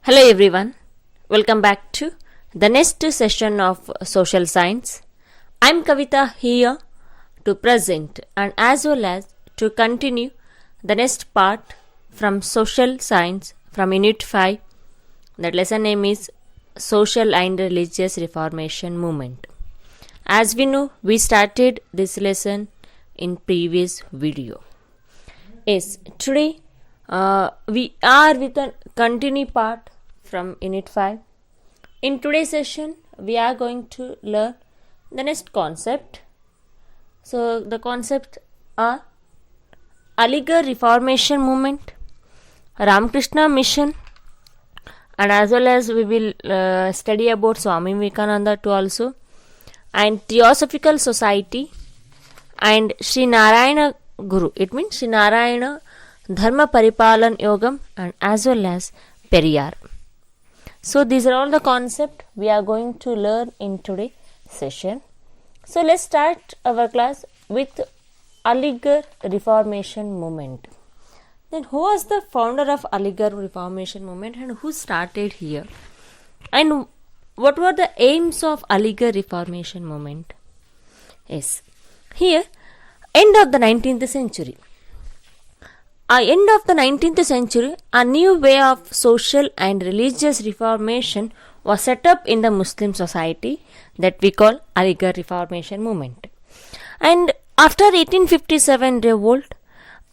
Hello everyone, welcome back to the next session of Social Science. I'm Kavita here to present and as well as to continue the next part from Social Science from Unit 5. That lesson name is Social and Religious Reformation Movement. As we know, we started this lesson in previous video. Yes, today we are with a continue part from Unit 5. In today's session, we are going to learn the next concept. So, the concepts are Aligarh Reformation Movement, Ramakrishna Mission, and as well as we will study about Swami Vivekananda too also, and Theosophical Society, and Sri Narayana Guru. It means Sri Narayana Dharma Paripalan Yogam, and as well as Periyar. So these are all the concepts we are going to learn in today's session. So let's start our class with Aligarh Reformation Movement. Then who was the founder of Aligarh Reformation Movement and who started here? And what were the aims of Aligarh Reformation Movement? Yes, here end of the 19th century. End of the 19th century, a new way of social and religious reformation was set up in the Muslim society that we call Aligarh Reformation Movement. And after 1857 revolt,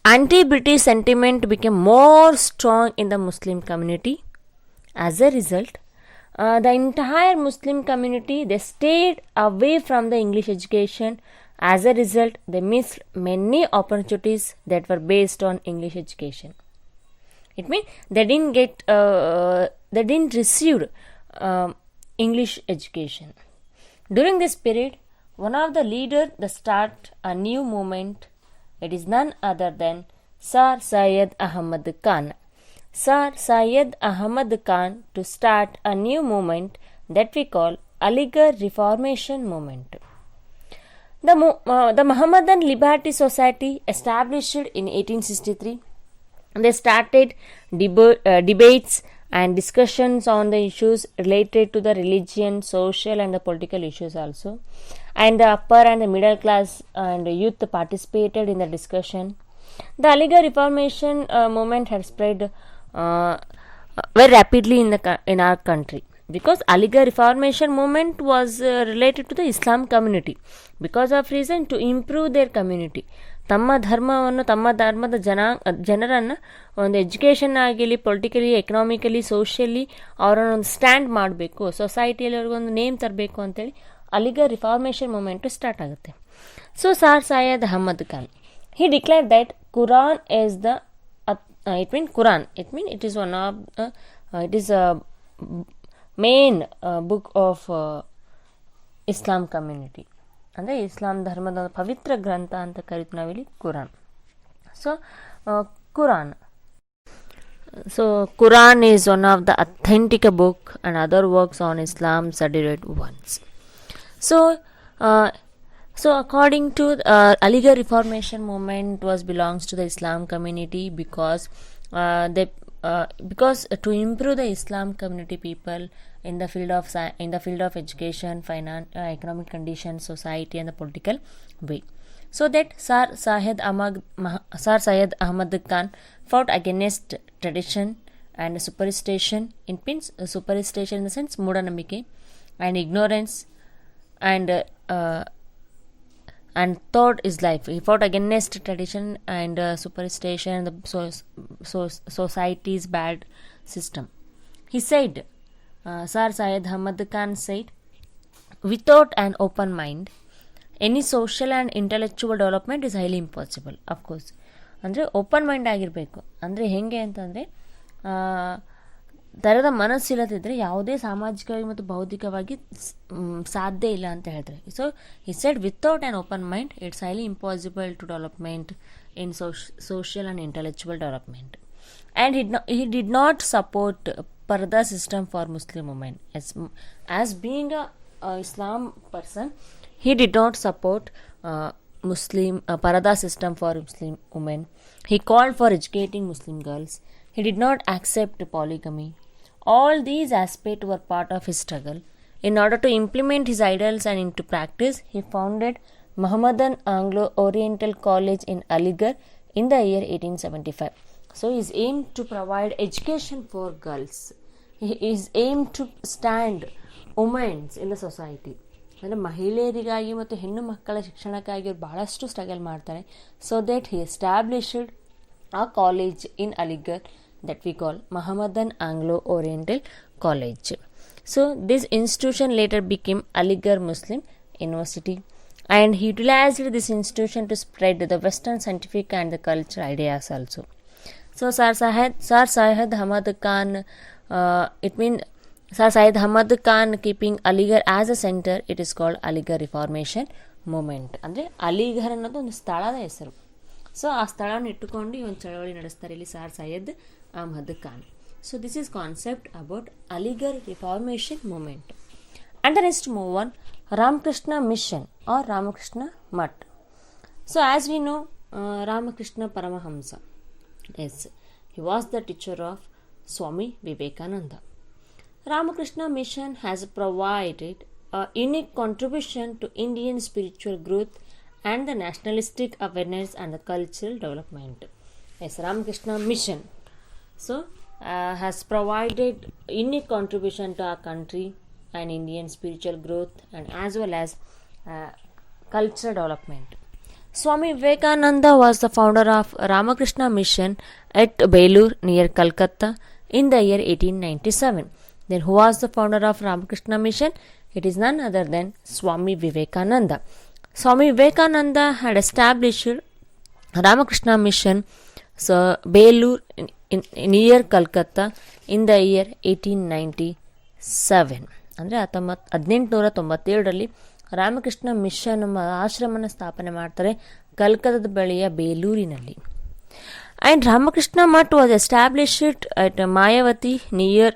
anti-British sentiment became more strong in the Muslim community. As a result, the entire Muslim community, they stayed away from the English education. As a result, they missed many opportunities that were based on English education. It means they didn't receive English education. During this period, one of the leaders that start a new movement. It is none other than Sir Syed Ahmad Khan. Sir Syed Ahmad Khan to start a new movement that we call Aligarh Reformation Movement. The Mohammedan Liberty Society established in 1863. They started debates and discussions on the issues related to the religion, social and the political issues also. And the upper and the middle class and youth participated in the discussion. The Aligarh Reformation movement had spread very rapidly in our country. Because Aligarh Reformation movement was related to the Islam community. Because of reason to improve their community. ತಮ್ಮ ಧರ್ಮವನ್ನು ತಮ್ಮ ಧರ್ಮದ ಜನರನ್ನು ಒಂದು education ಆಗಿಲಿ politically economically socially ಅವರನ್ನು ಒಂದು stand ಮಾಡಬೇಕು, ಸೊಸೈಟಿಯಲ್ಲಿ ಅವ್ರಿಗೊಂದು ನೇಮ್ ತರಬೇಕು ಅಂತೇಳಿ ಅಲಿಗರ್ ರಿಫಾರ್ಮೇಷನ್ ಮೂಮೆಂಟು ಸ್ಟಾರ್ಟ್ ಆಗುತ್ತೆ. So sir Syed Ahmad Khan he declared that Quran is the it is one of it is a main book of Islam community. ಅಂದರೆ ಇಸ್ಲಾಂ ಧರ್ಮದ ಪವಿತ್ರ ಗ್ರಂಥ ಅಂತ ಕರಿತೀವಿ ನಾವಿಲ್ಲಿ Quran. So Quran is one of the authentic book and other works on Islam studied once. So according to Aligarh Reformation movement was belongs to the Islam community because to improve the Islam community people in the field of education, finance, economic conditions, society and the political way. So that Sir Syed Ahmad Khan fought against tradition and superstition. It means superstition in the sense ಮೂಢನಂಬಿಕೆ and ignorance and thought is life. He fought against tradition and superstition and the society's bad system. He said, Sir Syed Ahmad Khan said, without an open mind, any social and intellectual development is highly impossible. Of course, ಅಂದರೆ open mind ಆಗಿರಬೇಕು. ಅಂದರೆ ಹೇಗೆ ಅಂತಂದರೆ ಥರದ ಮನಸ್ಸಿಲ್ಲದಿದ್ದರೆ ಯಾವುದೇ ಸಾಮಾಜಿಕವಾಗಿ ಮತ್ತು ಬೌದ್ಧಿಕವಾಗಿ ಸಾಧ್ಯ ಇಲ್ಲ ಅಂತ ಹೇಳ್ತಾರೆ. So he said without an open mind it's highly impossible to development in social and intellectual development. And he did not support Parda system for Muslim women. As being a Islam person, he did not support Parda system for Muslim women. He called for educating Muslim girls. He did not accept polygamy All these aspects were part of his struggle. In order to implement his ideals and into practice, he founded Mohammedan Anglo-Oriental College in Aligarh in the year 1875. So his aim to provide education for girls. His aim to stand women in the society. ಅಂದರೆ ಮಹಿಳೆಯರಿಗಾಗಿ ಮತ್ತು ಹೆಣ್ಣು ಮಕ್ಕಳ ಶಿಕ್ಷಣಕ್ಕಾಗಿ ಅವರು ಬಹಳಷ್ಟು struggle ಮಾಡ್ತಾರೆ. So that he established a college in Aligarh that we call Mohammedan Anglo-Oriental College. So this institution later became Aligarh Muslim University, and he utilized this institution to spread the Western scientific and the cultural ideas also. So Sir Syed Ahmad Khan, it means Sir Syed Ahmad Khan keeping Aligarh as a center, it is called Aligarh Reformation Movement. ಅಂದರೆ ಅಲಿಗರ್ ಅನ್ನೋದು ಒಂದು ಸ್ಥಳದ ಹೆಸರು. So ಆ ಸ್ಥಳವನ್ನು ಇಟ್ಟುಕೊಂಡು ಈ ಒಂದು ಚಳವಳಿ ನಡೆಸ್ತಾರೆ ಇಲ್ಲಿ sir Syed Ahmad Khan. So this is concept about Aligarh reformation movement. And the next move on Ramakrishna Mission or Ramakrishna Math. So as we know Ramakrishna Paramahamsa, yes, he was the teacher of Swami Vivekananda. Ramakrishna Mission has provided a unique contribution to Indian spiritual growth and the nationalistic awareness and the cultural development. Yes, Ramakrishna Mission has provided unique contribution to our country and Indian spiritual growth and as well as cultural development. Swami Vivekananda was the founder of Ramakrishna Mission at Belur near Calcutta in the year 1897. Then who was the founder of Ramakrishna Mission? It is none other than Swami Vivekananda. Swami Vivekananda had established Ramakrishna Mission, so Belur near Calcutta in the year 1897. ಅಂದರೆ 1897ರಲ್ಲಿ Ramakrishna mission ಆಶ್ರಮನ ಸ್ಥಾಪನೆ ಮಾಡ್ತಾರೆ ಕಲ್ಕತ್ತಾದ ಬಳಿಯ ಬೇಲೂರಿನಲ್ಲಿ. And Ramakrishna Mutt was established at Mayavati near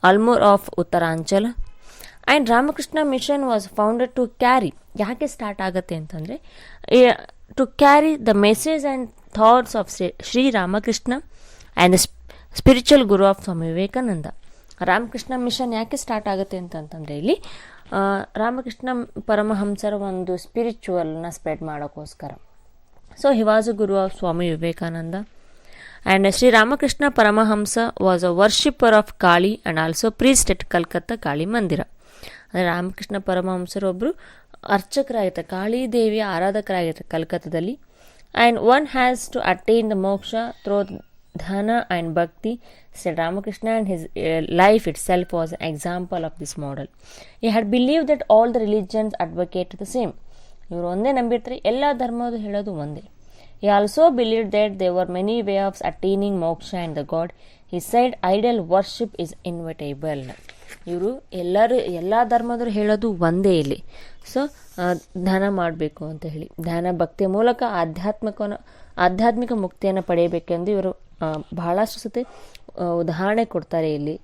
Almore of Uttaranchal. And Ramakrishna Mission was founded to carry, ಯಾಕೆ start ಆಗುತ್ತೆ ಅಂತಂದರೆ to carry the message and thoughts of Shri Ramakrishna and the spiritual guru of Swami Vivekananda. Ramakrishna mission ಯಾಕೆ start ಆಗುತ್ತೆ ಅಂತಂತಂದರೆ ಇಲ್ಲಿ ರಾಮಕೃಷ್ಣ ಪರಮಹಂಸರ ಒಂದು ಸ್ಪಿರಿಚುವಲ್ನ ಸ್ಪ್ರೆಡ್ ಮಾಡೋಕ್ಕೋಸ್ಕರ. So he was a guru of Swami Vivekananda. And Sri Ramakrishna Paramahamsa was a worshipper of Kali and also priest at Calcutta Kali Mandira. ಅಂದರೆ ರಾಮಕೃಷ್ಣ ಪರಮಹಂಸರು ಒಬ್ಬರು ಅರ್ಚಕರಾಗಿರ್ತಾರೆ, ಕಾಳಿ ದೇವಿಯ ಆರಾಧಕರಾಗಿರ್ತಾರೆ ಕಲ್ಕತ್ತಾದಲ್ಲಿ. And one has to attain the moksha through dhyana and bhakti. Sri Ramakrishna and his life itself was an example of this model. He had believed that all the religions advocate the same. ಇವರು ಒಂದೇ ನಂಬಿರ್ತಾರೆ, ಎಲ್ಲ ಧರ್ಮದ್ದು ಹೇಳೋದು ಒಂದೇ. He also believed that there were many ways of attaining moksha and the God. He said idol worship is inevitable. ಇವರು ಎಲ್ಲ ಧರ್ಮದವರು ಹೇಳೋದು ಒಂದೇ ಇಲ್ಲಿ. ಸೊ ಧ್ಯಾನ ಮಾಡಬೇಕು ಅಂತ ಹೇಳಿ, ಧ್ಯಾನ ಭಕ್ತಿಯ ಮೂಲಕ ಆಧ್ಯಾತ್ಮಿಕ ಮುಕ್ತಿಯನ್ನು ಪಡೆಯಬೇಕೆಂದು ಇವರು ಬಹಳಷ್ಟು ಸತಿ ಉದಾಹರಣೆ ಕೊಡ್ತಾರೆ ಇಲ್ಲಿ.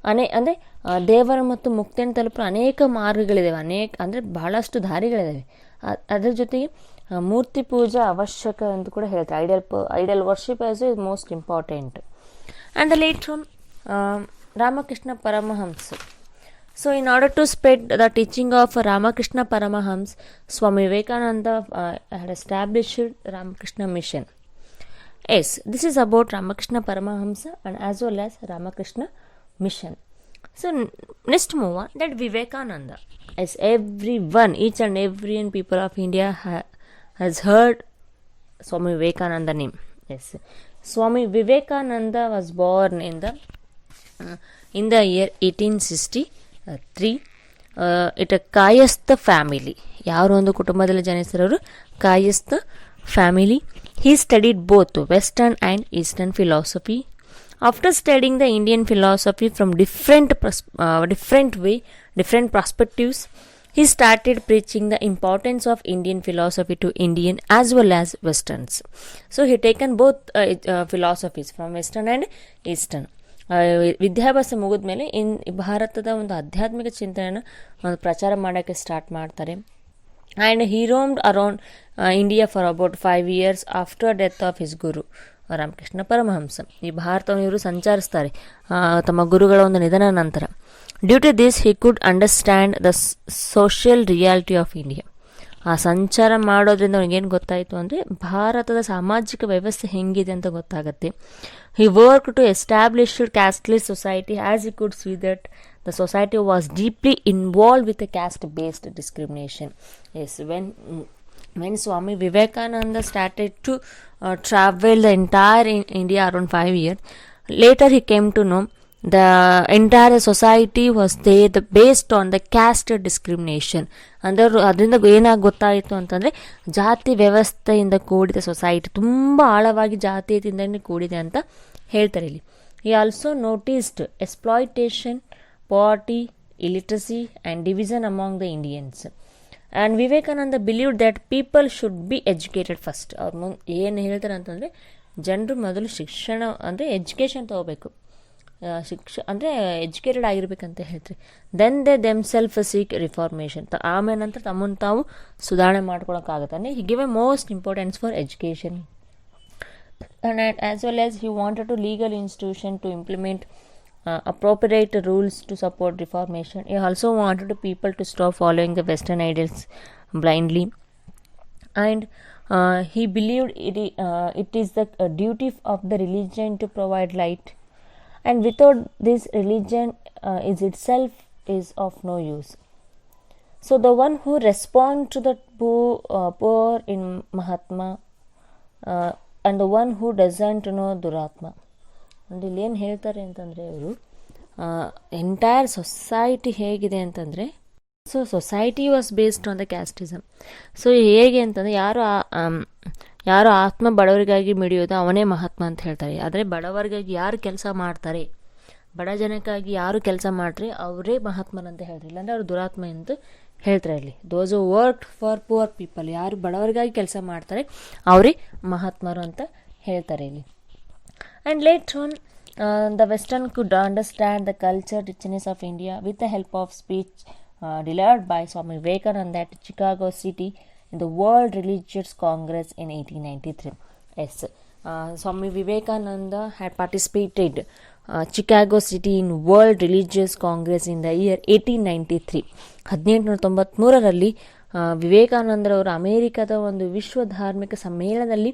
ಅಂದರೆ ದೇವರ ಮತ್ತು ಮುಕ್ತಿಯನ್ನು ತಲುಪಲು ಅನೇಕ ಮಾರ್ಗಗಳಿದ್ದಾವೆ, ಅಂದರೆ ಬಹಳಷ್ಟು ದಾರಿಗಳಿದ್ದಾವೆ. ಅದರ ಜೊತೆಗೆ ಮೂರ್ತಿ ಪೂಜಾ ಅವಶ್ಯಕ ಅಂತ ಕೂಡ ಹೇಳ್ತಾರೆ. Idol worship as is most important. And the late from Ramakrishna Paramahamsa. So in order to spread the teaching of Ramakrishna Paramahamsa, Swami Vivekananda had established Ramakrishna Mission. Yes, this is about Ramakrishna Paramahamsa and as well as Ramakrishna Mission. So next move on, that Vivekananda, as everyone, each and every people of India has heard Swami Vivekananda name. Yes, Swami Vivekananda was born in the year 1863. It a Kayastha family. ಯಾರು ಒಂದು ಕುಟುಂಬದಲ್ಲಿ ಜನಿಸಿರೋರು Kayastha family. He studied both Western and Eastern philosophy. After studying the Indian philosophy from different perspectives, he started preaching the importance of Indian philosophy to Indian as well as Westerns. So he taken both philosophies from Western and Eastern. ವಿದ್ಯಾಭ್ಯಾಸ ಮುಗಿದ ಮೇಲೆ ಭಾರತದ ಒಂದು ಆಧ್ಯಾತ್ಮಿಕ ಚಿಂತನೆಯನ್ನು ಒಂದು ಪ್ರಚಾರ ಮಾಡೋಕ್ಕೆ ಸ್ಟಾರ್ಟ್ ಮಾಡ್ತಾರೆ. And he roamed around India for about 5 years after death of his guru. Ramakrishna Paramahamsa. ಈ ಭಾರತವನ್ನು ಇವರು ಸಂಚರಿಸ್ತಾರೆ ತಮ್ಮ ಗುರುಗಳ ಒಂದು ನಿಧನ ನಂತರ. Due to this he could understand the social reality of India. ಆ ಸಂಚಾರ ಮಾಡೋದ್ರಿಂದ ಅವ್ನಿಗೇನು ಗೊತ್ತಾಯಿತು ಅಂದರೆ ಭಾರತದ ಸಾಮಾಜಿಕ ವ್ಯವಸ್ಥೆ ಹೆಂಗಿದೆ ಅಂತ ಗೊತ್ತಾಗುತ್ತೆ. He work to establish casteless society as he could see that the society was deeply involve with a caste based discrimination. Yes, when Swami Vivekananda started to travel the entire India around 5 years, later he came to know the entire society was there based on the caste discrimination. ಅಂದರೆ ಅದರಿಂದ ಏನಾಗಿ ಗೊತ್ತಾಯಿತು ಅಂತಂದರೆ ಜಾತಿ ವ್ಯವಸ್ಥೆಯಿಂದ ಕೂಡಿದ society, ತುಂಬ ಆಳವಾಗಿ ಜಾತೀಯತೆಯಿಂದ ಕೂಡಿದೆ ಅಂತ ಹೇಳ್ತಾರೆ ಇಲ್ಲಿ. He also noticed exploitation, poverty, illiteracy and division among the Indians. And Vivekananda believe that people should be educated first. ಅವ್ರು ಏನು ಹೇಳ್ತಾರೆ ಅಂತಂದರೆ ಜನರು ಮೊದಲು ಶಿಕ್ಷಣ ಅಂದರೆ ಎಜುಕೇಷನ್ ತೊಗೋಬೇಕು, ಅಂದರೆ ಎಜುಕೇಟೆಡ್ ಆಗಿರ್ಬೇಕಂತ ಹೇಳ್ತಾರೆ. Then they themselves seek reformation. ಆಮೇಲೆ ನಂತರ ತಮ್ಮನ್ನು ತಾವು ಸುಧಾರಣೆ ಮಾಡ್ಕೊಳಕ್ಕಾಗುತ್ತೆ. ಅಂದರೆ he give a most importance for education. And as well as he wanted to legal institution to implement appropriate rules to support reformation. He also wanted people to stop following the Western ideals blindly, and he believed it is the duty of the religion to provide light, and without this religion is itself is of no use. So the one who responds to the poor in Mahatma and the one who doesn't know Duratma. ಒಂದು ಇಲ್ಲಿ ಏನು ಹೇಳ್ತಾರೆ ಅಂತಂದರೆ ಅವರು entire society ಹೇಗಿದೆ ಅಂತಂದರೆ, so society was based on the casteism. So ಹೇಗೆ ಅಂತಂದರೆ ಯಾರು ಆತ್ಮ ಬಡವರಿಗಾಗಿ ಮಿಡಿಯೋದು ಅವನೇ ಮಹಾತ್ಮ ಅಂತ ಹೇಳ್ತಾರೆ. ಆದರೆ ಬಡವರಿಗಾಗಿ ಯಾರು ಕೆಲಸ ಮಾಡ್ತಾರೆ, ಬಡ ಜನಕ್ಕಾಗಿ ಯಾರು ಕೆಲಸ ಮಾಡ್ತಾರೆ ಅವರೇ ಮಹಾತ್ಮರಂತ ಹೇಳ್ತಾರೆ. ಇಲ್ಲಾಂದರೆ ಅವರು ದುರಾತ್ಮ ಅಂತ ಹೇಳ್ತಾರೆ ಇಲ್ಲಿ. Those who work for poor people, ಯಾರು ಬಡವರಿಗಾಗಿ ಕೆಲಸ ಮಾಡ್ತಾರೆ ಅವರೇ ಮಹಾತ್ಮರು ಅಂತ ಹೇಳ್ತಾರೆ ಇಲ್ಲಿ. And later on, the Western could understand the culture richness of India with the help of speech delivered by Swami Vivekananda at Chicago City in the World Religious Congress in 1893. Yes, Swami Vivekananda had participated Chicago City in World Religious Congress in the year 1893. 1893ರಲ್ಲಿ ವಿವೇಕಾನಂದರವರು ಅಮೇರಿಕದ ಒಂದು ವಿಶ್ವ ಧಾರ್ಮಿಕ ಸಮ್ಮೇಳನದಲ್ಲಿ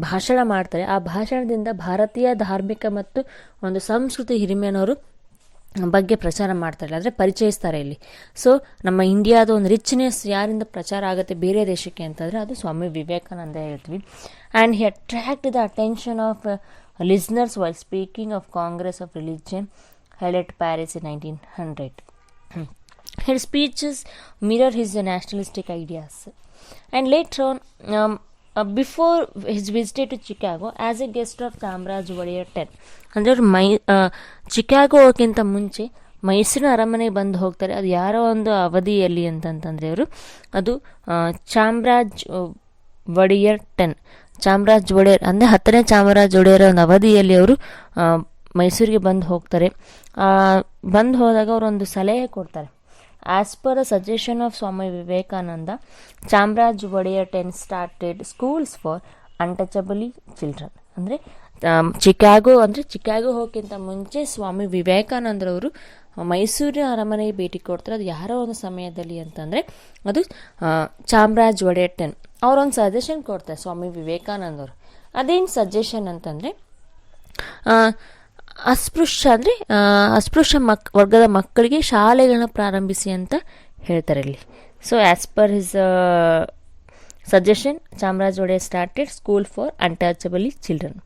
ಭಾಷಣ ಮಾಡ್ತಾರೆ. ಆ ಭಾಷಣದಿಂದ ಭಾರತೀಯ ಧಾರ್ಮಿಕ ಮತ್ತು ಒಂದು ಸಂಸ್ಕೃತಿ ಹಿರಿಮೆಯನ್ನವರು ಬಗ್ಗೆ ಪ್ರಚಾರ ಮಾಡ್ತಾರೆ, ಅಂದರೆ ಪರಿಚಯಿಸ್ತಾರೆ ಇಲ್ಲಿ. ಸೊ ನಮ್ಮ ಇಂಡಿಯಾದ ಒಂದು ರಿಚ್ನೆಸ್ ಯಾರಿಂದ ಪ್ರಚಾರ ಆಗುತ್ತೆ ಬೇರೆ ದೇಶಕ್ಕೆ ಅಂತಂದರೆ ಅದು ಸ್ವಾಮಿ ವಿವೇಕಾನಂದ ಹೇಳ್ತೀವಿ. And he attract the attention of listeners while speaking of Congress of religion held at Paris in 1900. His speeches mirror his nationalistic ideas. And later on, before his visit to Chicago as a guest of Chamaraja Wodeyar 10, ಅಂದರೆ Chicago ಹೋಗೋಕ್ಕಿಂತ ಮುಂಚೆ ಮೈಸೂರಿನ ಅರಮನೆಗೆ ಬಂದು ಹೋಗ್ತಾರೆ. ಅದು ಯಾರೋ ಒಂದು ಅವಧಿಯಲ್ಲಿ ಅಂತಂತಂದರೆ ಅವರು ಅದು ಚಾಮರಾಜ ಒಡೆಯರ್ 10, ಚಾಮರಾಜ ಒಡೆಯರ್ ಅಂದರೆ 10ನೇ ಚಾಮರಾಜ ಒಡೆಯರ ಒಂದು ಅವಧಿಯಲ್ಲಿ ಅವರು ಮೈಸೂರಿಗೆ ಬಂದು ಹೋಗ್ತಾರೆ. ಬಂದು ಹೋದಾಗ ಅವರೊಂದು ಸಲಹೆ ಕೊಡ್ತಾರೆ. As per the suggestion of Swami Vivekananda, Chamaraja Wodeyar 10 started schools for untouchable children. ಅಂದರೆ ಚಿಕಾಗೋ ಹೋಗೋಕ್ಕಿಂತ ಮುಂಚೆ ಸ್ವಾಮಿ ವಿವೇಕಾನಂದರವರು ಮೈಸೂರಿನ ಅರಮನೆಗೆ ಭೇಟಿ ಕೊಡ್ತಾರೆ. ಅದು ಯಾರೋ ಒಂದು ಸಮಯದಲ್ಲಿ ಅಂತಂದರೆ ಅದು ಚಾಮರಾಜ ಒಡೆಯರ್ 10 ಅವರೊಂದು ಸಜೆಷನ್ ಕೊಡ್ತಾರೆ ಸ್ವಾಮಿ ವಿವೇಕಾನಂದವರು. ಅದೇನು ಸಜೆಷನ್ ಅಂತಂದರೆ ಅಸ್ಪೃಶ್ಯ ವರ್ಗದ ಮಕ್ಕಳಿಗೆ ಶಾಲೆಗಳನ್ನ ಪ್ರಾರಂಭಿಸಿ ಅಂತ ಹೇಳ್ತಾರೆ ಇಲ್ಲಿ. So as per his suggestion Chamaraja Wodeyar started school for untouchable children.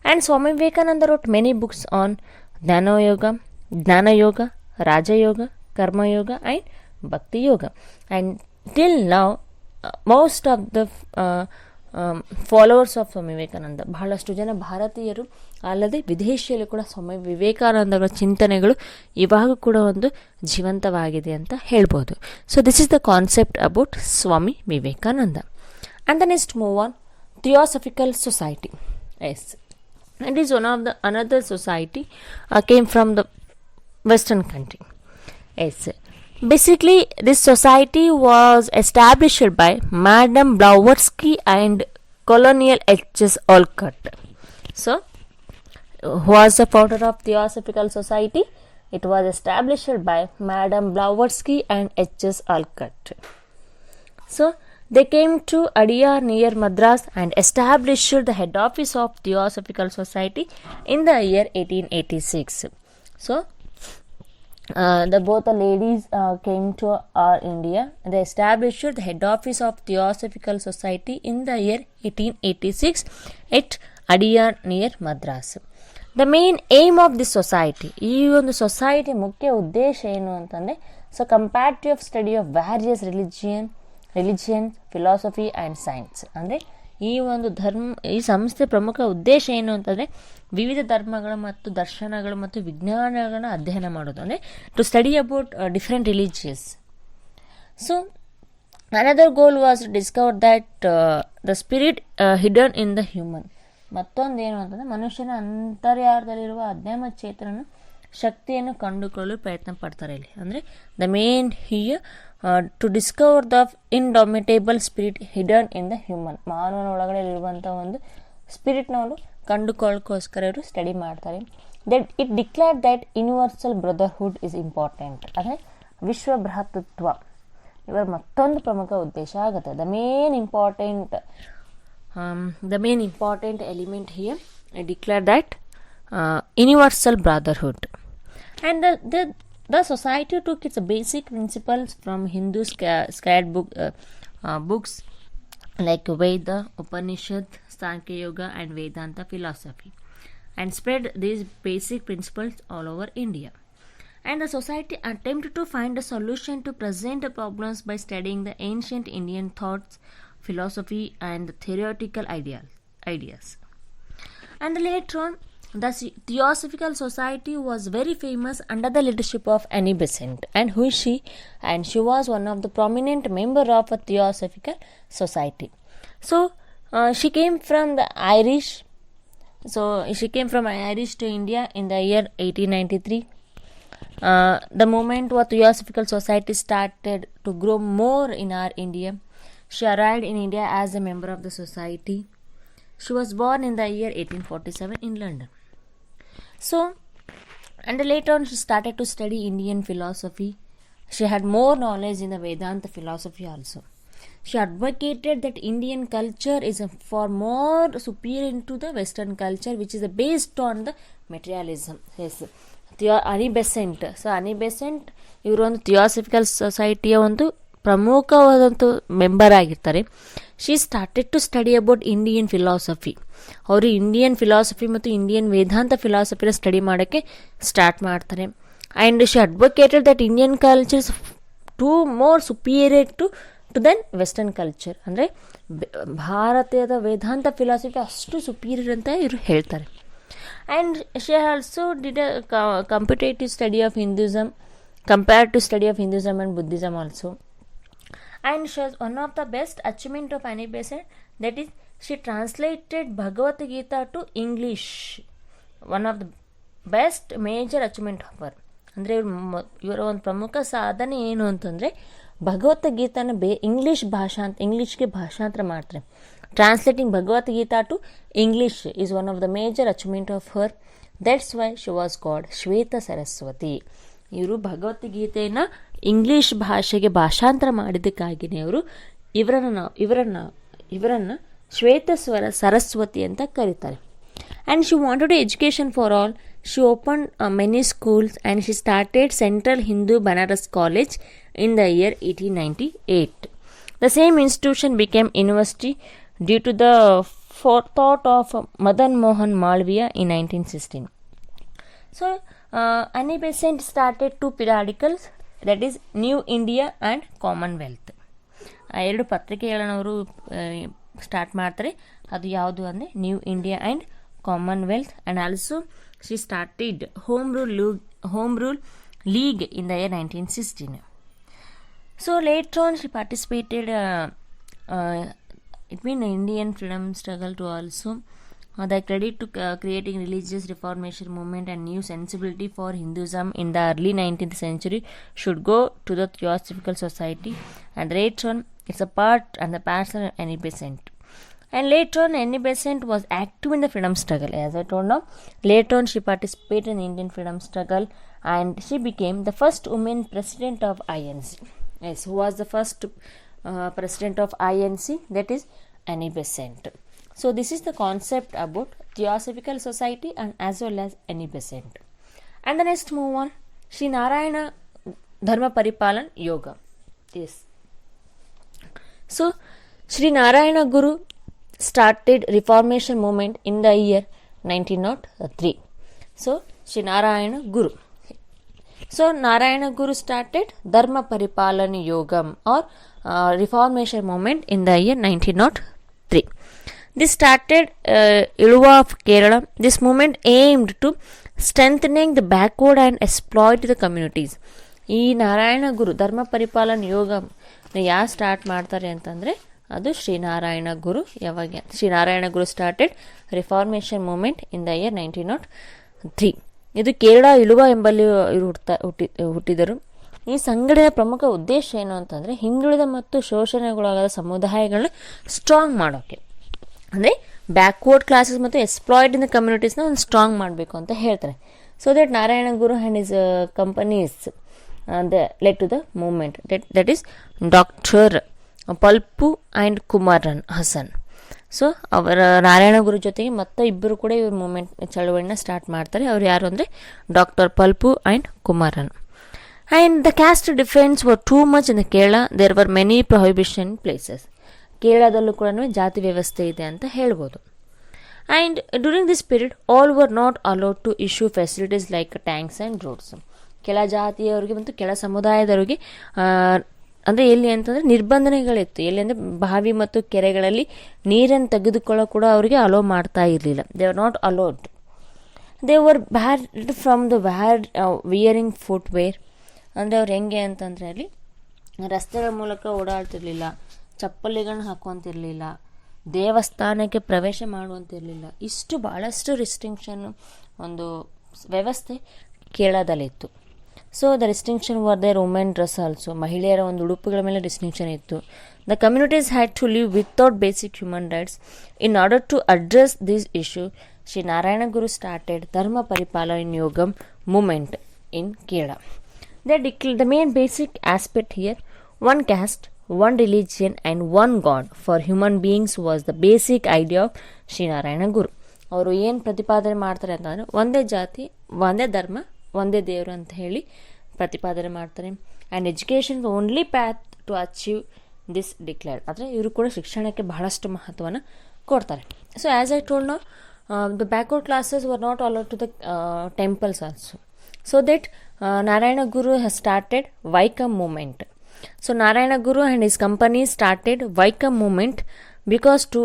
And Swami Vivekananda wrote many books on Jnanayoga, Rajayoga, Karmayoga and Bhakti Yoga. And till now most of the followers of Swami Vivekananda, ಬಹಳಷ್ಟು ಜನ ಭಾರತೀಯರು ಅಲ್ಲದೆ ವಿದೇಶಿಯಲ್ಲೂ ಕೂಡ ಸ್ವಾಮಿ ವಿವೇಕಾನಂದರ ಚಿಂತನೆಗಳು ಇವಾಗ ಕೂಡ ಒಂದು ಜೀವಂತವಾಗಿದೆ ಅಂತ ಹೇಳ್ಬೋದು. So this is the concept about Swami Vivekananda. And the next move on theosophical society. Yes, it is one of the another society came from the western country. Yes, basically this society was established by Madame Blavatsky and Colonel H.S. Olcott. So, who was the founder of Theosophical Society? It was established by Madame Blavatsky and H.S. Alcott. So, they came to Adyar near Madras and established the head office of Theosophical Society in the year 1886. So, both the ladies came to our India. They established the head office of Theosophical Society in the year 1886 at Adyar near Madras. The main aim of this society, ಈ ಒಂದು society ಮುಖ್ಯ ಉದ್ದೇಶ ಏನು ಅಂತಂದರೆ, so comparative study of various religion philosophy and science. ಅಂದರೆ ಈ ಸಂಸ್ಥೆ ಪ್ರಮುಖ ಉದ್ದೇಶ ಏನು ಅಂತಂದರೆ ವಿವಿಧ ಧರ್ಮಗಳು ಮತ್ತು ದರ್ಶನಗಳು ಮತ್ತು ವಿಜ್ಞಾನಗಳನ್ನ ಅಧ್ಯಯನ ಮಾಡೋದು, ಅಂದರೆ to study about different religious. So another goal was to discover that the spirit hidden in the human. ಮತ್ತೊಂದು ಏನು ಅಂತಂದರೆ ಮನುಷ್ಯನ ಅಂತರ್ಯಾರದಲ್ಲಿರುವ ಅಧ್ಯಾತ್ಮ ಚೇತನ ಶಕ್ತಿಯನ್ನು ಕಂಡುಕೊಳ್ಳಲು ಪ್ರಯತ್ನ ಪಡ್ತಾರೆ ಇಲ್ಲಿ. ಅಂದರೆ the main here to discover the indomitable spirit hidden in the human. ಮಾನವನ ಒಳಗಡೆ ಇರುವಂಥ ಒಂದು ಸ್ಪಿರಿಟ್ನವರು ಕಂಡುಕೊಳ್ಳೋಕ್ಕೋಸ್ಕರ ಇವರು ಸ್ಟಡಿ ಮಾಡ್ತಾರೆ. That it declare that universal brotherhood is important. ಅಂದರೆ ವಿಶ್ವ ಭ್ರಾತೃತ್ವ ಇವರ ಮತ್ತೊಂದು ಪ್ರಮುಖ ಉದ್ದೇಶ ಆಗುತ್ತೆ. The main important element here declare that universal brotherhood. And the society took its basic principles from Hindu sacred books like Veda, Upanishad, Sankhya Yoga and Vedanta philosophy and spread these basic principles all over India. And the society attempted to find a solution to present problems by studying the ancient Indian thoughts, philosophy and theoretical ideas. And later on, the Theosophical Society was very famous under the leadership of Annie Besant. And who is she? And she was one of the prominent member of a Theosophical Society. So she came from the Irish. So she came from Irish to India in the year 1893. The moment what Theosophical Society started to grow more in our India, she arrived in India as a member of the society. She was born in the year 1847 in London. So, and later on she started to study Indian philosophy. She had more knowledge in the Vedanta philosophy also. She advocated that Indian culture is far more superior into the Western culture, which is based on the materialism. Yes. Annie Besant. So, Annie Besant, ಇವರು ಒಂದು theosophical ಸೊಸೈಟಿಯ ಒಂದು ಪ್ರಮುಖವಾದಂಥ member ಆಗಿರ್ತಾರೆ. She started to study about Indian philosophy. ಅವರು Indian philosophy ಮತ್ತು Indian Vedanta ಫಿಲಾಸಫಿನ study ಮಾಡೋಕ್ಕೆ start ಮಾಡ್ತಾರೆ. And she advocated that Indian culture is too more superior to than western culture. ಅಂದರೆ ಭಾರತೀಯದ ವೇದಾಂತ ಫಿಲಾಸಫಿ ಅಷ್ಟು ಸುಪೀರಿಯರ್ ಅಂತ ಇವರು ಹೇಳ್ತಾರೆ. And she also did a competitive study of Hinduism, compared to study of Hinduism and Buddhism also. And she has one of the best achievement of Annie Besant, that is she translated Bhagavad Gita to English. One of the best major achievement of her. ಅಂದರೆ ಇವರ ಒಂದು ಪ್ರಮುಖ ಸಾಧನೆ ಏನು ಅಂತಂದರೆ ಭಗವದ್ಗೀತಾನ ಇಂಗ್ಲೀಷ್ಗೆ ಭಾಷಾಂತರ ಮಾಡ್ತಾರೆ. Translating Bhagavad Gita to English is one of the major achievement of her. That's why she was called Shweta Saraswati. ಇವರು ಭಗವದ್ಗೀತೆಯನ್ನು ಇಂಗ್ಲೀಷ್ ಭಾಷೆಗೆ ಭಾಷಾಂತರ ಮಾಡಿದ್ದಕ್ಕಾಗಿಯೇ ಅವರು ಇವರನ್ನು ಶ್ವೇತಸ್ವರ ಸರಸ್ವತಿ ಅಂತ ಕರೀತಾರೆ. And she wanted education for all. She open many schools and she started central Hindu Banaras college in the year 1898. The same institution became university due to the thought of Madan Mohan Malaviya in 1916. So, Annie Besant started two periodicals, that is New India and Commonwealth. ಎರಡು ಪತ್ರಿಕೆಗಳನ್ನು ಅವರು start ಮಾಡ್ತಾರೆ. ಅದು ಯಾವುದು ಅಂದರೆ New India and Commonwealth. And also she started Home Rule League in the year 1916. So later on she participated it mean Indian freedom struggle to also. The credit to creating religious reformation movement and new sensibility for Hinduism in the early 19th century should go to the Theosophical Society, and later on it's a part and the parcel of Annie Besant. And later on, Annie Besant was active in the freedom struggle. As I told now, later on she participated in the Indian freedom struggle and she became the first woman president of INC. Yes, who was the first president of INC? That is Annie Besant. So this is the concept about Theosophical Society and as well as Annie Besant. And the next move on, Sri Narayana Dharma Paripalan Yoga. Yes. So Sri Narayana Guru started Reformation movement in the year 1903. So Sri Narayana Guru. So Narayana Guru started Dharma Paripalana Yogam or Reformation movement in the year 1903. This started Iluva of Kerala. This movement aimed to strengthening the backward and exploit the communities. ಈ ನಾರಾಯಣ ಗುರು ಧರ್ಮ ಪರಿಪಾಲನ ಯೋಗ ಯಾರು start ಮಾಡ್ತಾರೆ ಅಂತಂದರೆ ಅದು ಶ್ರೀನಾರಾಯಣ ಗುರು. ಯಾವಾಗ Sree Narayana Guru started reformation movement in the year 1903. ಇದು ಕೇರಳ ಇಳುವ ಎಂಬಲ್ಲಿ ಹುಟ್ಟಿದರು. ಈ ಸಂಘಟನೆಯ ಪ್ರಮುಖ ಉದ್ದೇಶ ಏನು ಅಂತಂದರೆ ಹಿಂದುಳಿದ ಮತ್ತು ಶೋಷಣೆಗೊಳಗಾದ ಸಮುದಾಯಗಳನ್ನ ಸ್ಟ್ರಾಂಗ್ ಮಾಡೋಕ್ಕೆ, ಅಂದರೆ ಬ್ಯಾಕ್ವರ್ಡ್ ಕ್ಲಾಸಸ್ ಮತ್ತು ಎಕ್ಸ್ಪ್ಲಾಯ್ಡ್ ಇನ್ ದ ಕಮ್ಯುನಿಟೀಸ್ನ ಒಂದು ಸ್ಟ್ರಾಂಗ್ ಮಾಡಬೇಕು ಅಂತ ಹೇಳ್ತಾರೆ. So that Narayana Guru and his companies led to the movement. That is Dr. Palpu and Kumaran Hassan. So ಅವರ ನಾರಾಯಣ ಗುರು ಜೊತೆಗೆ ಮತ್ತೆ ಇಬ್ಬರು ಕೂಡ ಇವ್ರ ಮೂಮೆಂಟ್ ಚಳವಳಿನ ಸ್ಟಾರ್ಟ್ ಮಾಡ್ತಾರೆ. ಅವ್ರು ಯಾರು ಅಂದರೆ doctor Palpu and Kumaran. And the caste difference were too much in the Kerala. There were many prohibition places. ಕೇರಳದಲ್ಲೂ ಕೂಡ ಜಾತಿ ವ್ಯವಸ್ಥೆ ಇದೆ ಅಂತ ಹೇಳ್ಬೋದು. And during this period all were not allowed to issue facilities like tanks and roads. ಕೆಳ ಜಾತಿಯವರಿಗೆ ಮತ್ತು ಕೆಳ ಸಮುದಾಯದವರಿಗೆ ಅಂದರೆ ಎಲ್ಲಿ ಅಂತಂದರೆ ನಿರ್ಬಂಧನೆಗಳಿತ್ತು. ಎಲ್ಲಿ ಅಂದರೆ ಬಾವಿ ಮತ್ತು ಕೆರೆಗಳಲ್ಲಿ ನೀರನ್ನು ತೆಗೆದುಕೊಳ್ಳೋ ಕೂಡ ಅವರಿಗೆ ಅಲೋ ಮಾಡ್ತಾ ಇರಲಿಲ್ಲ. They are not allowed. They were barred from the wearing footwear. ಅಂದರೆ ಅವ್ರು ಹೆಂಗೆ ಅಂತಂದರೆ ಅಲ್ಲಿ ರಸ್ತೆಗಳ ಮೂಲಕ ಓಡಾಡ್ತಿರ್ಲಿಲ್ಲ, ಚಪ್ಪಲಿಗಳನ್ನ ಹಾಕ್ಕೊಂತಿರ್ಲಿಲ್ಲ, ದೇವಸ್ಥಾನಕ್ಕೆ ಪ್ರವೇಶ ಮಾಡುವಂತಿರಲಿಲ್ಲ. ಇಷ್ಟು ಭಾಳಷ್ಟು ರಿಸ್ಟ್ರಿಕ್ಷನ್ನು ಒಂದು ವ್ಯವಸ್ಥೆ ಕೇರಳದಲ್ಲಿತ್ತು. So the restriction were there women dress also. ಮಹಿಳೆಯರ ಒಂದು ಉಡುಪುಗಳ ಮೇಲೆ ರಿಸ್ಟ್ರಿಕ್ಷನ್ ಇತ್ತು. The communities had to live without basic human rights. In order to address this issue, Sree Narayana Guru started Dharma Paripalana Yogam movement in Kerala. The main basic aspect here, one caste, one religion and one God for human beings was the basic idea of Sree Narayana Guru. ಅವರು ಏನು ಪ್ರತಿಪಾದನೆ ಮಾಡ್ತಾರೆ ಅಂತಂದರೆ ಒಂದೇ ಜಾತಿ, ಒಂದೇ ಧರ್ಮ, ಒಂದೇ ದೇವರು ಅಂತ ಹೇಳಿ ಪ್ರತಿಪಾದನೆ ಮಾಡ್ತಾರೆ. And education only path to achieve this declared. ಆದರೆ ಇವರು ಕೂಡ ಶಿಕ್ಷಣಕ್ಕೆ ಬಹಳಷ್ಟು ಮಹತ್ವವನ್ನು ಕೊಡ್ತಾರೆ. So as I told now, the backward classes were not allowed to the temples also. So that Narayana Guru has started Vaikom movement. So Narayana Guru and his company started Vaikam movement because to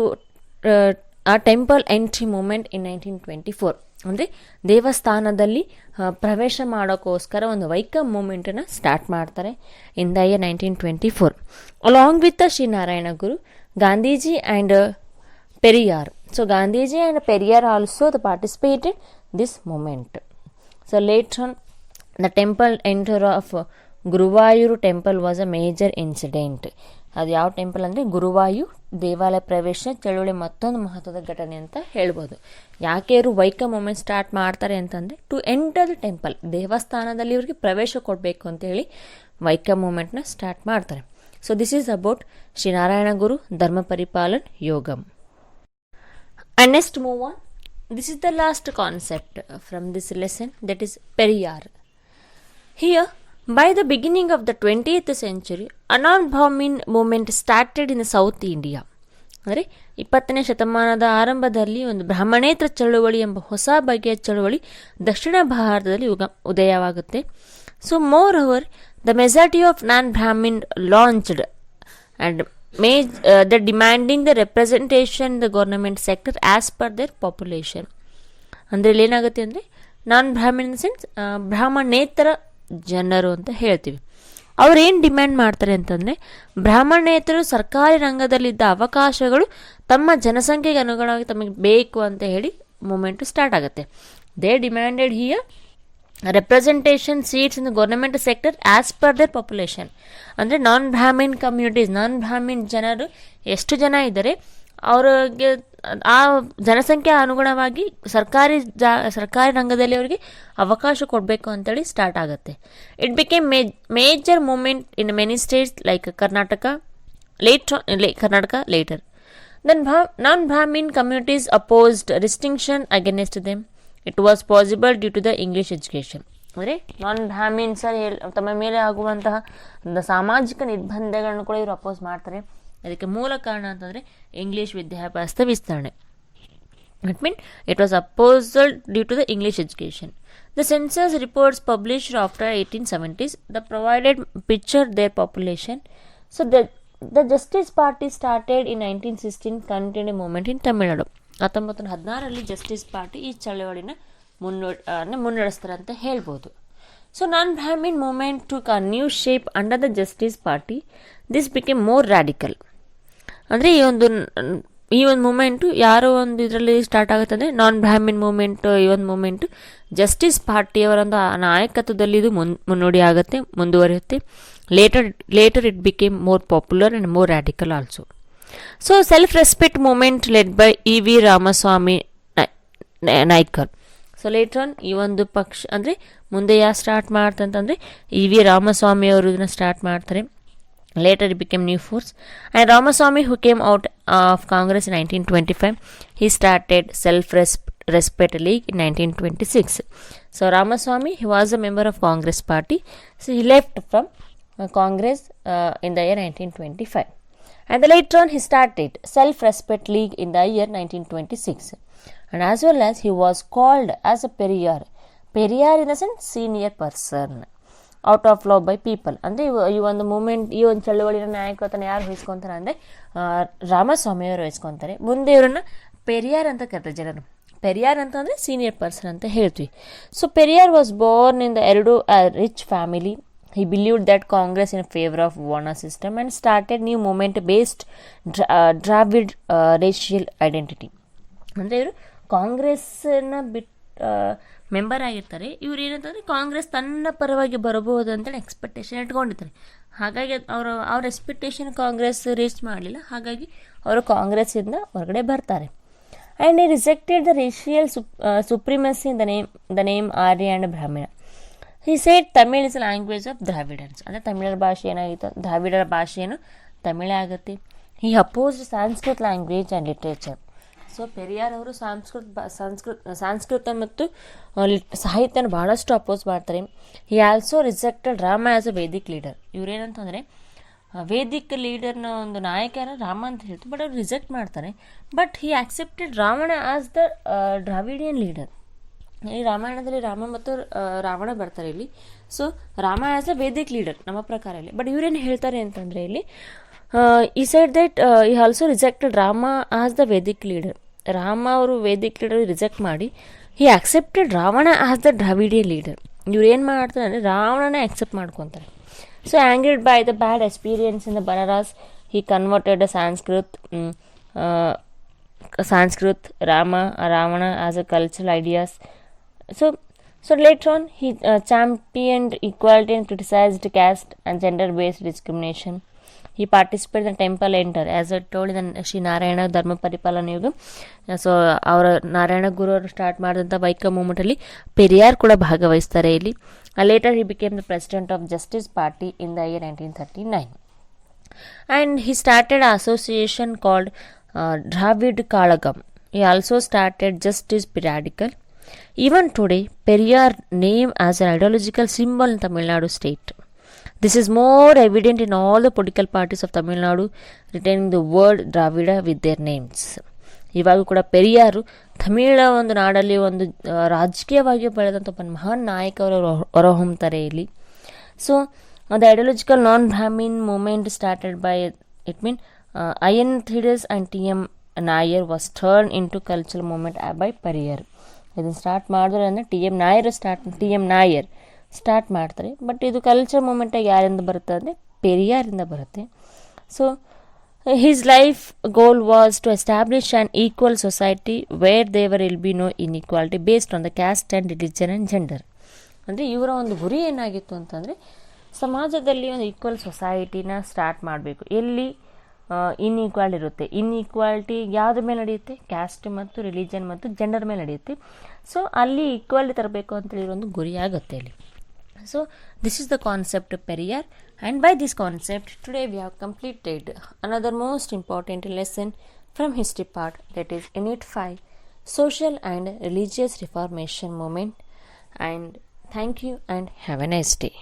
a temple entry movement in 1924. ಅಂದರೆ ದೇವಸ್ಥಾನದಲ್ಲಿ ಪ್ರವೇಶ ಮಾಡೋಕ್ಕೋಸ್ಕರ ಒಂದು Viacom ಮೂಮೆಂಟನ್ನು start ಮಾಡ್ತಾರೆ in the year 1924. Along with Shri Narayana Guru, Gandhiji and Periyar. So Gandhiji and Periyar also the participated this movement. So later on the temple enter of Guruvayur temple was a major incident. ಅದು ಯಾವ temple ಅಂದರೆ ಗುರುವಾಯೂರ್ ದೇವಾಲಯ ಪ್ರವೇಶ ಚಳುವಳಿ ಮತ್ತೊಂದು ಮಹತ್ವದ ಘಟನೆ ಅಂತ ಹೇಳ್ಬೋದು. ಯಾಕೆ ಇವರು ವೈಕಮ್ ಮೂಮೆಂಟ್ ಸ್ಟಾರ್ಟ್ ಮಾಡ್ತಾರೆ ಅಂತಂದರೆ ಟು ಎಂಟರ್ ದ ಟೆಂಪಲ್, ದೇವಸ್ಥಾನದಲ್ಲಿ ಇವ್ರಿಗೆ ಪ್ರವೇಶ ಕೊಡಬೇಕು ಅಂತೇಳಿ ವೈಕಮ್ ಮೂಮೆಂಟ್ನ ಸ್ಟಾರ್ಟ್ ಮಾಡ್ತಾರೆ. So this is about Sree Narayana Guru Dharma Paripalana Yogam. And next move on, this is the last concept from this lesson, that is Periyar. Here by the beginning of the 20th century, a non-Brahmin movement started in South India. ಅಂದರೆ 20ನೇ ಶತಮಾನದ ಆರಂಭದಲ್ಲಿ ಒಂದು ಬ್ರಾಹ್ಮಣೇತರ ಚಳುವಳಿ ಎಂಬ ಹೊಸ ಬಗೆಯ ಚಳುವಳಿ ದಕ್ಷಿಣ ಭಾರತದಲ್ಲಿ ಉದಯವಾಗುತ್ತೆ. So moreover the majority of non-Brahmin launched and the demanding the representation the government sector as per their population. ಅಂದರೆ ಇಲ್ಲಿ ಏನಾಗುತ್ತೆ ಅಂದರೆ ನಾನ್-ಬ್ರಾಹ್ಮಿನ್ ಇನ್ ದ ಸೆನ್ಸ್ ಬ್ರಾಹ್ಮಣೇತರ ಜನರು ಅಂತ ಹೇಳ್ತೀವಿ. ಅವ್ರು ಏನು ಡಿಮ್ಯಾಂಡ್ ಮಾಡ್ತಾರೆ ಅಂತಂದರೆ ಬ್ರಾಹ್ಮಣೇತರು ಸರ್ಕಾರಿ ರಂಗದಲ್ಲಿದ್ದ ಅವಕಾಶಗಳು ತಮ್ಮ ಜನಸಂಖ್ಯೆಗೆ ಅನುಗುಣವಾಗಿ ತಮಗೆ ಬೇಕು ಅಂತ ಹೇಳಿ ಮೂಮೆಂಟು ಸ್ಟಾರ್ಟ್ ಆಗುತ್ತೆ. They demanded here representation seats in the government sector as per their population. ಅಂದರೆ ನಾನ್ ಬ್ರಾಹ್ಮಿನ್ ಕಮ್ಯುನಿಟೀಸ್, ನಾನ್ ಬ್ರಾಹ್ಮಿನ್ ಜನರು ಎಷ್ಟು ಜನ ಇದ್ದಾರೆ ಅವ್ರಿಗೆ ಆ ಜನಸಂಖ್ಯೆ ಅನುಗುಣವಾಗಿ ಸರ್ಕಾರಿ ರಂಗದಲ್ಲಿ ಅವರಿಗೆ ಅವಕಾಶ ಕೊಡಬೇಕು ಅಂತೇಳಿ ಸ್ಟಾರ್ಟ್ ಆಗುತ್ತೆ. It became major movement in many states like Karnataka later. Then non-Brahmin communities opposed distinction against them. It was possible due to the English education. ಅಂದರೆ non-Brahmins ತಮ್ಮ ಮೇಲೆ ಆಗುವಂತಹ ಸಾಮಾಜಿಕ ನಿರ್ಬಂಧಗಳನ್ನು ಕೂಡ ಇವರು ಅಪೋಸ್ ಮಾಡ್ತಾರೆ. ಅದಕ್ಕೆ ಮೂಲ ಕಾರಣ ಅಂತಂದರೆ ಇಂಗ್ಲೀಷ್ ವಿದ್ಯಾಭ್ಯಾಸದ ವಿಸ್ತರಣೆ. It was opposed due to the English education. The census reports published after 1870s that provided picture their population. So the Justice Party started in 1916 continued movement in Tamil Nadu. 1916ರಲ್ಲಿ justice party ಈ ಚಳವಳಿನ ಮುನ್ನಡೆಸ್ತಾರೆ ಅಂತ ಹೇಳ್ಬೋದು. ಸೊ non-Brahmin movement took a new shape under the Justice Party. This became more radical. ಅಂದರೆ ಈ ಒಂದು ಮೂಮೆಂಟು ಯಾರೋ ಒಂದು ಇದರಲ್ಲಿ ಸ್ಟಾರ್ಟ್ ಆಗುತ್ತೆ ಅಂದರೆ non-Brahmin ಮೂಮೆಂಟ್. ಈ ಒಂದು ಮೂಮೆಂಟು ಜಸ್ಟಿಸ್ ಪಾರ್ಟಿಯವರೊಂದು ನಾಯಕತ್ವದಲ್ಲಿ ಇದು ಮುನ್ನೋಡಿ ಆಗುತ್ತೆ, ಮುಂದುವರಿಯುತ್ತೆ. Later it became more popular and more radical also. So self-respect movement led by E.V. Ramaswamy Naicker. So later on ಈ ಒಂದು ಪಕ್ಷ ಅಂದರೆ ಮುಂದೆ ಯಾರು ಸ್ಟಾರ್ಟ್ ಮಾಡ್ತಂತಂದರೆ E.V. ರಾಮಸ್ವಾಮಿ ಅವರು ಇದನ್ನು ಸ್ಟಾರ್ಟ್ ಮಾಡ್ತಾರೆ. Later it became new force. And Ramaswamy, who came out of Congress in 1925, he started Self-Respect League in 1926. So Ramaswamy, he was a member of Congress party. So he left from Congress in the year 1925. And later on he started Self-Respect League in the year 1926. And as well as he was called as a Periyar. Periyar in the sense senior person. Out of love by people. ಅಂದರೆ ಈ ಒಂದು moment, ಈ ಒಂದು ಚಳವಳಿನ ನಾಯಕತ್ವನ ಯಾರು ವಹಿಸ್ಕೊತಾರೆ ಅಂದರೆ ರಾಮಸ್ವಾಮಿಯವರು ವಹಿಸ್ಕೊತಾರೆ. ಮುಂದೆ ಇವರನ್ನ ಪೆರಿಯಾರ್ ಅಂತ ಕರೀತಾರೆ ಜನರು. ಪೆರಿಯಾರ್ ಅಂತಂದರೆ ಸೀನಿಯರ್ ಪರ್ಸನ್ ಅಂತ ಹೇಳ್ತೀವಿ. So Periyar was born in the rich family. He believed that Congress in favor of Varna system and started new movement based Dravid racial identity. ಅಂದರೆ ಇವರು ಕಾಂಗ್ರೆಸ್ನ ಮೆಂಬರ್ ಆಗಿರ್ತಾರೆ. ಇವ್ರು ಏನಂತಂದರೆ ಕಾಂಗ್ರೆಸ್ ತನ್ನ ಪರವಾಗಿ ಬರಬಹುದು ಅಂತೇಳಿ ಎಕ್ಸ್ಪೆಕ್ಟೇಷನ್ ಇಟ್ಕೊಂಡಿರ್ತಾರೆ. ಹಾಗಾಗಿ ಅವ್ರ ಎಕ್ಸ್ಪೆಕ್ಟೇಷನ್ ಕಾಂಗ್ರೆಸ್ ರೀಚ್ ಮಾಡಲಿಲ್ಲ. ಹಾಗಾಗಿ ಅವರು ಕಾಂಗ್ರೆಸ್ಸಿಂದ ಹೊರಗಡೆ ಬರ್ತಾರೆ. And he rejected the racial supremacy in the name Arya and Brahmina. He said Tamil is a language of Dravidans. ಅಂದರೆ ತಮಿಳರ ಭಾಷೆ ಏನಾಗಿತ್ತು, ದ್ರಾವಿಡರ ಭಾಷೆಯನ್ನು ತಮಿಳೇ ಆಗುತ್ತೆ. He opposed Sanskrit language and literature. So Periyar ಅವರು ಸಂಸ್ಕೃತ ಮತ್ತು ಸಾಹಿತ್ಯನ ಭಾಳಷ್ಟು ಅಪೋಸ್ ಮಾಡ್ತಾರೆ. He also rejected Rama as a Vedic leader. ಇವರೇನಂತಂದರೆ ವೇದಿಕ್ ಲೀಡರ್ನ ಒಂದು ನಾಯಕರ ರಾಮ ಅಂತ ಹೇಳ್ತು, ಬಟ್ ಅವ್ರು ರಿಜೆಕ್ಟ್ ಮಾಡ್ತಾರೆ. But he accepted Ravana as the Dravidian leader. ಈ ರಾಮಾಯಣದಲ್ಲಿ ರಾಮ ಮತ್ತು ರಾವಣ ಬರ್ತಾರೆ ಇಲ್ಲಿ. So Rama as a Vedic leader ನಮ್ಮ ಪ್ರಕಾರ ಇಲ್ಲಿ. ಬಟ್ ಇವರೇನು ಹೇಳ್ತಾರೆ ಅಂತಂದರೆ ಇಲ್ಲಿ ಈ side that he also rejected Rama as the Vedic leader. Rama ಅವರು ವೇದಿಕ್ ಲೀಡರ್ ರಿಜೆಕ್ಟ್ ಮಾಡಿ he accepted Ravana as the Dravidian leader. ಇವ್ರು ಏನು ಮಾಡ್ತಾರೆ ಅಂದರೆ ರಾವಣನೇ ಆಕ್ಸೆಪ್ಟ್ ಮಾಡ್ಕೊತಾರೆ. So angered by the bad experience in the Banaras, he converted Sanskrit Ravana as a cultural ideas. So later on he championed equality and criticized caste and gender-based discrimination. He participated in the temple enter as I told in Shri Narayana Dharma Paripalana ಯುಗ. So ಅವರ ನಾರಾಯಣ ಗುರು ಅವರು start ಮಾಡಿದಂಥ ವೈಕಂ ಮೂಮೆಂಟಲ್ಲಿ ಪೆರಿಯಾರ್ ಕೂಡ ಭಾಗವಹಿಸ್ತಾರೆ ಇಲ್ಲಿ. Later he became the president of Justice Party in the year 1939. And he started an association called Dravid Kalagam. He also started Justice Radical. Even today, Periyar name as an ideological symbol in Tamil Nadu state. This is more evident in all the political parties of Tamil Nadu retaining the word Dravida with their names. ಇವಾಗ ಕೂಡ ಪೆರಿಯಾರು ತಮಿಳ ಒಂದು ನಾಡಲ್ಲಿ ಒಂದು ರಾಜಕೀಯವಾಗಿ ಬೆಳೆದಂಥ ಒಬ್ಬ ಮಹಾನ್ ನಾಯಕರು ಹೊರಹೊಮ್ಮತಾರೆ ಇಲ್ಲಿ. So the ideological non-Brahmin movement started by I.N. Thidas and T.M. Nair was turned into cultural movement by Periyar. ಇದನ್ನು ಸ್ಟಾರ್ಟ್ ಮಾಡಿದ್ರೆ ಅಂದರೆ ಟಿ ಎಮ್ ನಾಯರ್ ಸ್ಟಾರ್ಟ್ ಮಾಡ್ತಾರೆ. ಬಟ್ ಇದು ಕಲ್ಚರ್ ಮೂಮೆಂಟಾಗಿ ಯಾರಿಂದ ಬರುತ್ತೆ ಅಂದರೆ ಪೆರಿಯಾರಿಂದ ಬರುತ್ತೆ. So his life goal was to establish an equal society where there will be no inequality based on the caste and religion and gender. ಅಂದರೆ ಇವರ ಒಂದು ಗುರಿ ಏನಾಗಿತ್ತು ಅಂತಂದರೆ ಸಮಾಜದಲ್ಲಿ ಒಂದು ಈಕ್ವಲ್ ಸೊಸೈಟಿನ ಸ್ಟಾರ್ಟ್ ಮಾಡಬೇಕು, ಎಲ್ಲಿ ಇನ್ಈಕ್ವಾಲಿಟಿ ಇರುತ್ತೆ. ಇನ್ಈಕ್ವಾಲಿಟಿ ಯಾವುದ್ರ ಮೇಲೆ ನಡೆಯುತ್ತೆ? ಕ್ಯಾಸ್ಟ್ ಮತ್ತು ರಿಲಿಜನ್ ಮತ್ತು ಜೆಂಡರ್ ಮೇಲೆ ನಡೆಯುತ್ತೆ. ಸೊ ಅಲ್ಲಿ ಈಕ್ವಾಲಿಟಿ ತರಬೇಕು ಅಂತೇಳಿ ಒಂದು ಗುರಿ ಆಗುತ್ತೆ ಅಲ್ಲಿ. So this is the concept Periyar, and by this concept today we have completed another most important lesson from history part, that is Unit 5, Social and Religious Reformation Movement. And thank you and have a nice day.